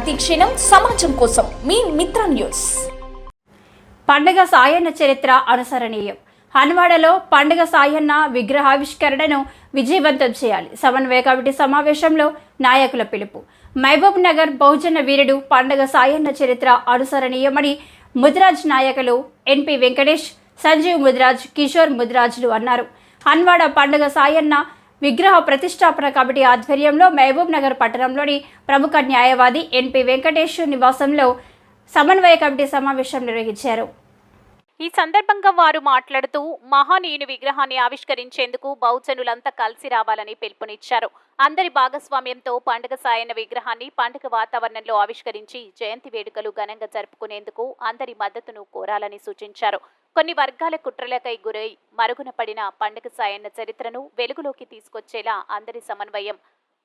ప్రతిక్షణం సమాజం కోసం మీ మిత్ర న్యూస్. పండుగ సాయన్న చరిత్ర అనుసరణీయం. హన్వాడలో పండుగ సాయన్న విగ్రహావిష్కరణను విజయవంతం చేయాలి. సమన్వయ కమిటీ సమావేశంలో నాయకుల పిలుపు. మహబూబ్ నగర్ బహుజన వీరుడు పండుగ సాయన్న చరిత్ర అనుసరణీయమని ముదిరాజ్ నాయకులు ఎన్పి వెంకటేష్, సంజీవ్ ముదిరాజ్, కిషోర్ ముదిరాజులు అన్నారు. హన్వాడ పండుగ సాయన్న విగ్రహ ప్రతిష్టాపన కమిటీ ఆధ్వర్యంలో మహబూబ్ నగర్ పట్టణంలోని ప్రముఖ న్యాయవాది ఎన్పి వెంకటేష్ నివాసంలో సమన్వయ కమిటీ సమావేశం నిర్వహించారు. ఈ సందర్భంగా వారు మాట్లాడుతూ మహానీయుని విగ్రహాన్ని ఆవిష్కరించేందుకు బహుజనులంతా కలిసి రావాలని పిలుపునిచ్చారు. అందరి భాగస్వామ్యంతో పండుగ సాయన్న విగ్రహాన్ని పండుగ వాతావరణంలో ఆవిష్కరించి జయంతి వేడుకలు ఘనంగా జరుపుకునేందుకు అందరి మద్దతును కోరాలని సూచించారు. కొన్ని వర్గాల కుట్రలకై గురై మరుగున పడిన పండుగ సాయన్న చరిత్రను వెలుగులోకి తీసుకొచ్చేలా అందరి సమన్వయం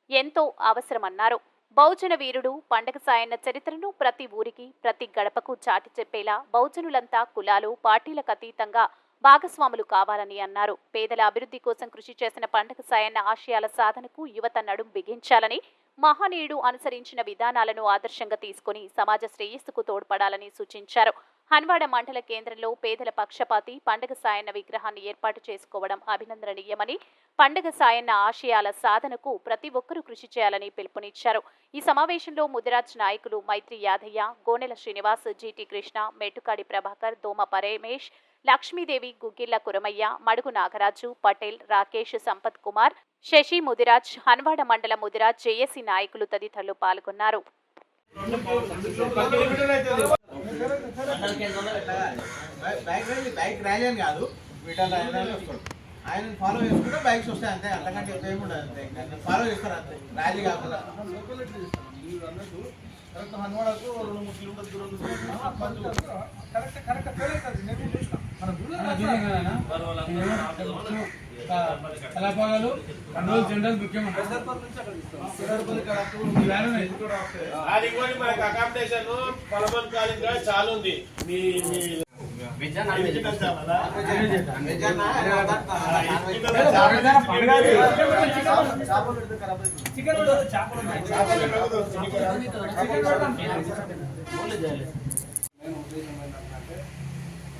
ఎంతో అవసరమన్నారు. బహుజన వీరుడు పండుగ సాయన్న చరిత్రను ప్రతి ఊరికి, ప్రతి గడపకు చాటి చెప్పేలా బహుజనులంతా కులాలు, పార్టీలకు అతీతంగా భాగస్వాములు కావాలని అన్నారు. పేదల అభివృద్ధి కోసం కృషి చేసిన పండుగ సాయన్న ఆశయాల సాధనకు యువత నడుం బిగించాలని, మహనీయుడు అనుసరించిన విధానాలను ఆదర్శంగా తీసుకుని సమాజ శ్రేయస్సుకు తోడ్పడాలని సూచించారు. హన్వాడ మండల కేంద్రంలో పేదల పక్షపాతి పండుగ సాయన్న విగ్రహాన్ని ఏర్పాటు చేసుకోవడం అభినందనీయమని, పండుగ సాయన్న ఆశయాల సాధనకు ప్రతి ఒక్కరూ కృషి చేయాలని పిలుపునిచ్చారు. ఈ సమావేశంలో ముదిరాజ్ నాయకులు మైత్రి యాదయ్య, గోనెల శ్రీనివాస్, జీటీ కృష్ణ, మెట్టుకాడి ప్రభాకర్, దోమ పరమేష్, లక్ష్మీదేవి, గుగ్గిళ్ల కురమయ్య, మడుగు నాగరాజు, పటేల్, రాకేష్, సంపత్ కుమార్, శశి ముదిరాజ్, హన్వాడ మండల ముదిరాజ్ జేఏసీ నాయకులు తదితరులు పాల్గొన్నారు. బైక్ ర్యాలీ అని కాదు, ఆయన ఫాలో చేసుకుంటే బైక్స్ వస్తాయి అంతే, అంతకంటే ఎక్కువ ఏమి ఉండదు. అంతే ఫాలో చేస్తారు అంతే, ర్యాలీ కాకుండా. హన్వాడకు 2-3 కిలోమీటర్ల దూరం కళాపాగాలు కంట్రోల్ జనరల్ ముఖ్యమంత్రి అకామిడేషన్ పొలమన్ కాలింగ్ చాలా ఉంది.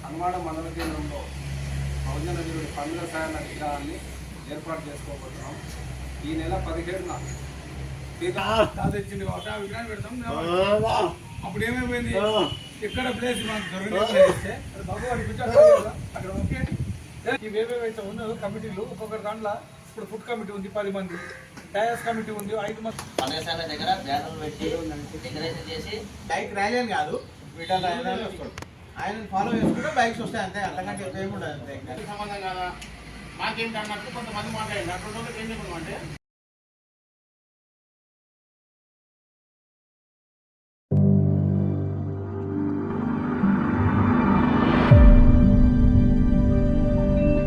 హన్వాడ మండల కేంద్రంలో బహుజన వీరుడి పండుగ సాయన్న విగ్రహాన్ని ఏర్పాటు చేసుకోబోతున్నాం. ఈ నెల 17న తెచ్చింది కాబట్టి ఆ విగ్రహాన్ని పెడతాం. అప్పుడు ఏమైపోయింది, ఎక్కడ ప్లేస్ మనకు దొరికితే అక్కడ ఓకే. ఇవేవైతే ఉన్నాయో కమిటీలు, ఒక్కొక్క దాంట్లో ఇప్పుడు ఫుడ్ కమిటీ ఉంది 10 మంది, టైర్స్ కమిటీ ఉంది 5 మంది. పండుగ సాయన్న దగ్గర బ్యానర్లు పెట్టి డెకరేషన్ చేసి బైక్ ర్యాలీ అని కాదు, ఆయన ఫాలో చేసుకుంటే బైక్స్ వస్తాయి అంతే, అంతకంటే ఎక్కువ ఏమి ఉండదు. అంతే సంబంధం కదా మాకేంటి అన్నట్టు కొంతమంది మాట్లాడింది. అటువంటి ఏం చెప్పమంటే